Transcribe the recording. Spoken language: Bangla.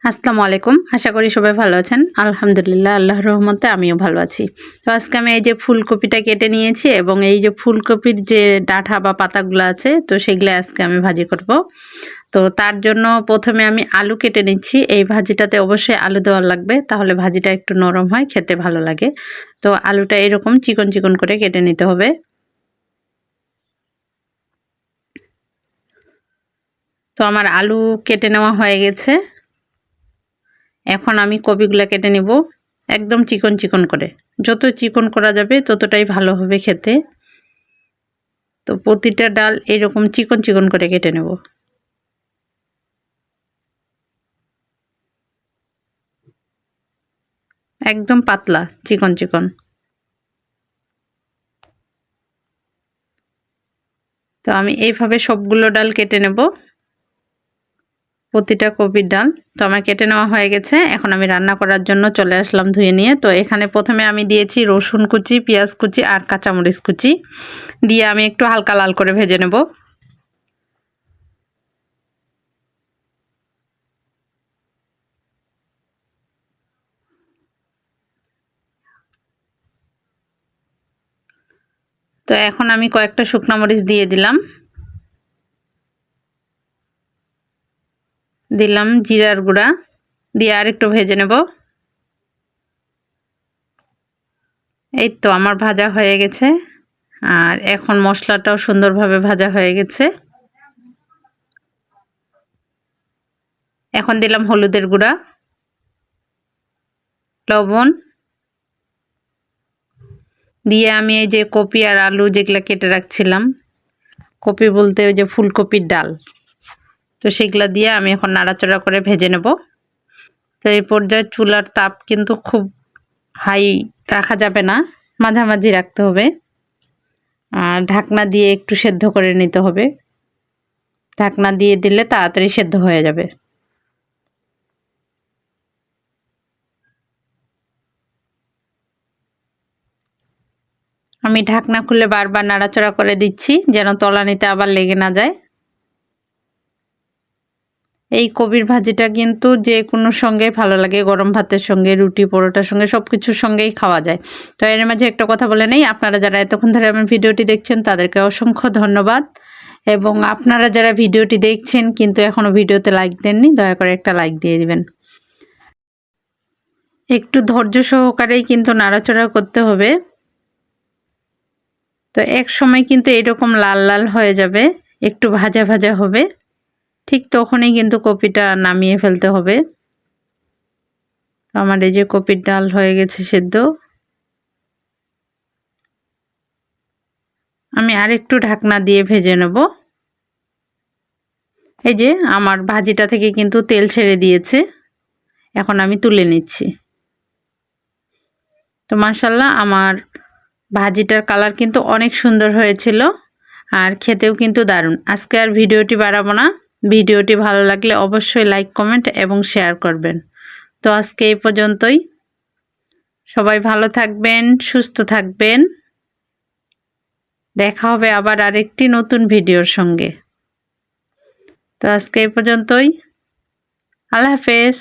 আসসালামু আলাইকুম। আশা করি সবাই ভালো আছেন। আলহামদুলিল্লাহ আল্লাহর রহমতে আমিও ভালো আছি। তো আজকে আমি এই যে ফুলকপিটা কেটে নিয়েছি এবং এই যে ফুলকপির যে ডাঁটা বা পাতাগুলো আছে তো সেগুলো আজকে আমি ভাজি করব। তো তার জন্য প্রথমে আমি আলু কেটে নিচ্ছি। এই ভাজিটাতে অবশ্যই আলু দেওয়া লাগবে, তাহলে ভাজিটা একটু নরম হয়, খেতে ভালো লাগে। তো আলুটা এরকম চিকন চিকন করে কেটে নিতে হবে। তো আমার আলু কেটে নেওয়া হয়ে গেছে। এখন আমি কপিগুলো কেটে নেব একদম চিকন চিকন করে। যত চিকন করা যাবে ততটাই ভালো হবে খেতে। তো প্রতিটা ডাল এরকম চিকন চিকন করে কেটে নেব। একদম পাতলা চিকন চিকন। তো আমি এইভাবে সবগুলো ডাল কেটে নেব, প্রতিটা কপির ডাল। তো আমার কেটে নেওয়া হয়ে গেছে। এখন আমি রান্না করার জন্য চলে আসলাম ধুয়ে নিয়ে। তো এখানে প্রথমে আমি দিয়েছি রসুন কুচি, পেঁয়াজ কুচি আর কাঁচামরিচ কুচি দিয়ে আমি একটু হালকা লাল করে ভেজে নেব। তো এখন আমি কয়েকটা শুকনো মরিচ দিয়ে দিলাম। দিলাম জিরার গুঁড়া দিয়ে আর একটু ভেজে নেব। এই তো আমার ভাজা হয়ে গেছে। আর এখন মশলাটাও সুন্দরভাবে ভাজা হয়ে গেছে। এখন দিলাম হলুদের গুঁড়া, লবণ দিয়ে আমি এই যে কপি আর আলু যেগুলা কেটে রাখছিলাম, কপি বলতে ওই যে ফুলকপির ডাল, তো সেগুলা দিয়ে আমি এখন নাড়াচাড়া করে ভেজে নেব। তো এই পর্যায়ে চুলার তাপ কিন্তু খুব হাই রাখা যাবে না, মাঝামাঝি রাখতে হবে। আর ঢাকনা দিয়ে একটু সেদ্ধ করে নিতে হবে। ঢাকনা দিয়ে দিলে তাড়াতাড়ি সেদ্ধ হয়ে যাবে। আমি ঢাকনা খুলে বারবার নাড়াচাড়া করে দিচ্ছি যেন তলানিতে আবার লেগে না যায়। এই কপির ভাজিটা কিন্তু যে কোনো সঙ্গে ভালো লাগে, গরম ভাতের সঙ্গে, রুটি পরোটার সঙ্গে সব কিছুর সঙ্গেই খাওয়া যায়। তো এর মাঝে একটা কথা বলে নেই, আপনারা যারা এতক্ষণ ধরে আমার ভিডিওটি দেখছেন তাদেরকে অসংখ্য ধন্যবাদ। এবং আপনারা যারা ভিডিওটি দেখছেন কিন্তু এখনও ভিডিওতে লাইক দেননি, দয়া করে একটা লাইক দিয়ে দিবেন। একটু ধৈর্য সহকারেই কিন্তু নাড়াচাড়া করতে হবে। তো এক সময় কিন্তু এরকম লাল লাল হয়ে যাবে, একটু ভাজা ভাজা হবে, ঠিক তখনই কিন্তু কপিটা নামিয়ে ফেলতে হবে। আমার এই যে কপির ডাল হয়ে গেছে সেদ্ধ। আমি আরেকটু ঢাকনা দিয়ে ভেজে নেব। এই যে আমার ভাজিটা থেকে কিন্তু তেল ছেড়ে দিয়েছে, এখন আমি তুলে নিচ্ছি। তো মাশাআল্লাহ আমার ভাজিটার কালার কিন্তু অনেক সুন্দর হয়েছিল আর খেতেও কিন্তু দারুণ। আজকে আর ভিডিওটি বাড়াবো না। ভিডিওটি ভালো লাগলে অবশ্যই লাইক, কমেন্ট এবং শেয়ার করবেন। তো আজকে এই পর্যন্তই। সবাই ভালো থাকবেন, সুস্থ থাকবেন। দেখা হবে আবার আরেকটি নতুন ভিডিওর সঙ্গে। তো আজকে এই পর্যন্তই। আল্লাহ হাফেজ।